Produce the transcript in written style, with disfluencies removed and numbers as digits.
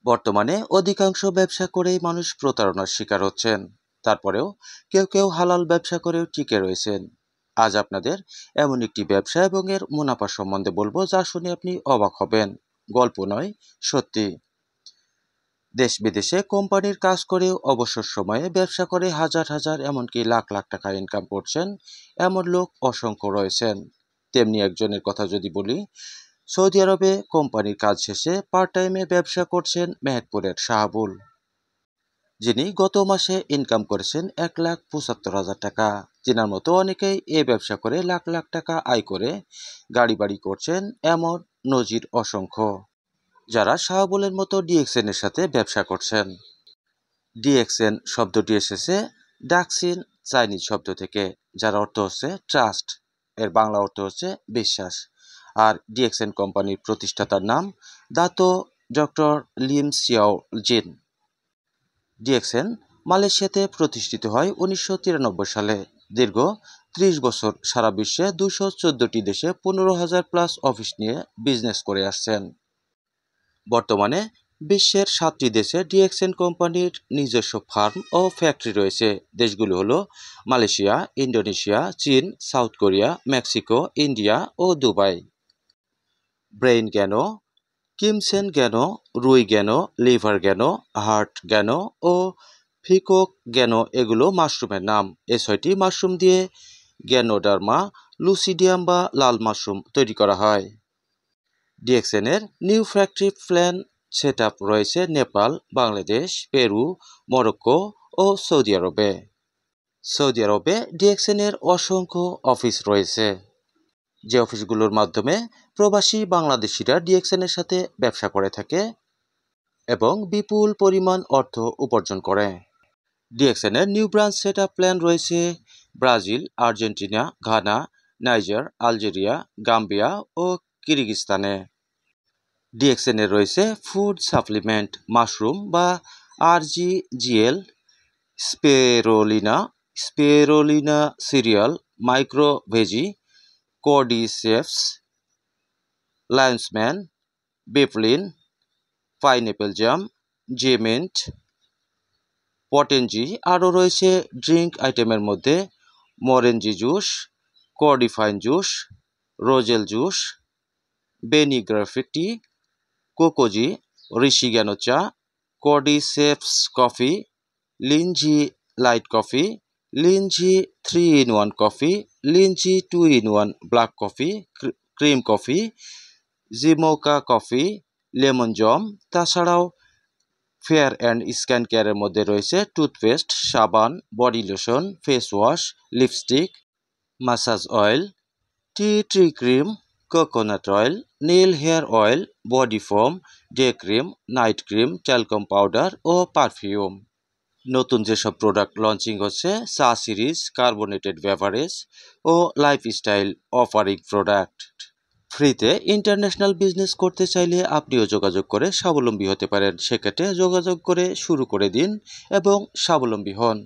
বর্তমানে অধিকাংশ ব্যবসা করেই মানুষ প্রতারণার শিকার হচ্ছেন। তারপরেও কেউ কেউ হালাল ব্যবসা করেও টিকে রয়েছেন। আজ আপনাদের এমন একটি ব্যবসা এবং এর মুনাফা সম্বন্ধে বলবো যা শুনে আপনি অবাক হবেন। গল্প নয়, সত্যি। দেশ বিদেশে কোম্পানির কাজ করেও অবসর সময়ে ব্যবসা করে হাজার হাজার এমনকি লাখ লাখ টাকা ইনকাম করছেন এমন লোক অসংখ্য রয়েছেন। তেমনি একজনের কথা যদি বলি, সৌদি আরবে কোম্পানির কাজ শেষে পার্ট টাইমে ব্যবসা করছেন মেহেরপুরের শাহাবুল, যিনি গত মাসে ইনকাম করেছেন 1,75,000 টাকা। চেনার মতো অনেকেই এই ব্যবসা করে লাখ লাখ টাকা আয় করে গাড়ি বাড়ি করছেন, এমন নজির অসংখ্য। যারা শাহাবুলের মতো ডিএক্সএন এর সাথে ব্যবসা করছেন। ডিএক্সএন শব্দটি এসেছে ডাকসিন চাইনিজ শব্দ থেকে, যার অর্থ হচ্ছে ট্রাস্ট, এর বাংলা অর্থ হচ্ছে বিশ্বাস। আর ডিএক্সএন কোম্পানির প্রতিষ্ঠাতার নাম দাতো ডক্টর লিম সিয়াও জিন। ডিএক্সএন মালয়েশিয়াতে প্রতিষ্ঠিত হয় 1993 সালে। দীর্ঘ 30 বছর সারা বিশ্বে 214টি দেশে 15,000 প্লাস অফিস নিয়ে বিজনেস করে আসছেন। বর্তমানে বিশ্বের 7টি দেশে ডিএক্সএন কোম্পানির নিজস্ব ফার্ম ও ফ্যাক্টরি রয়েছে। দেশগুলো হলো মালয়েশিয়া, ইন্দোনেশিয়া, চীন, সাউথ কোরিয়া, মেক্সিকো, ইন্ডিয়া ও দুবাই। ব্রেইন জ্ঞান, কিমসেন জ্ঞান, রুই জ্ঞান, লিভার জ্ঞান, হার্ট জ্ঞান ও ফিকক জ্ঞান এগুলো মাশরুমের নাম। এই 6টি মাশরুম দিয়ে গ্যানোডার্মা লুসিডিয়াম বা লাল মাশরুম তৈরি করা হয়। ডিএক্সএন এর new factory plan set up রয়েছে নেপাল, বাংলাদেশ, পেরু, মরক্কো ও সৌদি আরবে। সৌদি আরবে ডিএক্সএন এর অসংখ্য অফিস রয়েছে, যে অফিসগুলোর মাধ্যমে প্রবাসী বাংলাদেশিরা ডিএক্সএন এর সাথে ব্যবসা করে থাকে এবং বিপুল পরিমাণ অর্থ উপার্জন করে। ডিএক্সএন এর new branch set up plan রয়েছে Brazil, Argentina, Ghana, Niger, Algeria, Gambia ও কিরগিজস্তানে। ডিএক্সএন এর রয়েছে ফুড সাপ্লিমেন্ট, মাশরুম বা R G G L, spirulina cereal, micro veggie, cordyceps, lion's mane, বেফলিন, পাইনঅ্যাপেল জাম, জেমেন্ট, পটেনজি। আরও রয়েছে ড্রিঙ্ক আইটেমের মধ্যে মরেঞ্জি জুস, কর্ডিফাইন জুস, রোজেল জুস, বেনিগ্রাফিটি, কোকোজি, ঋষিজ্ঞান চা, cordyceps coffee, Lingzhi light coffee, Lingzhi 3-in-1 coffee, Lingzhi 2-in-1 black coffee, cream coffee, জিমোকা কফি, লেমন জম। তাছাড়াও ফেয়ার অ্যান্ড স্কিন কেয়ারের মধ্যে রয়েছে টুথপেস্ট, সাবান, body lotion, face wash, lipstick, massage oil, tea cream, coconut oil, nail hair oil, body foam, day cream, night cream, talcum powder ও perfume. নতুন যেসব প্রোডাক্ট লঞ্চিং হচ্ছে চা সিরিজ, কার্বোনেটেড বেভারেজ ও লাইফস্টাইল অফারিং প্রোডাক্ট। ফ্রিতে international business করতে চাইলে আপনিও যোগাযোগ করে স্বাবলম্বী হতে পারেন। সেক্ষেত্রে যোগাযোগ করে শুরু করে দিন এবং স্বাবলম্বী হন।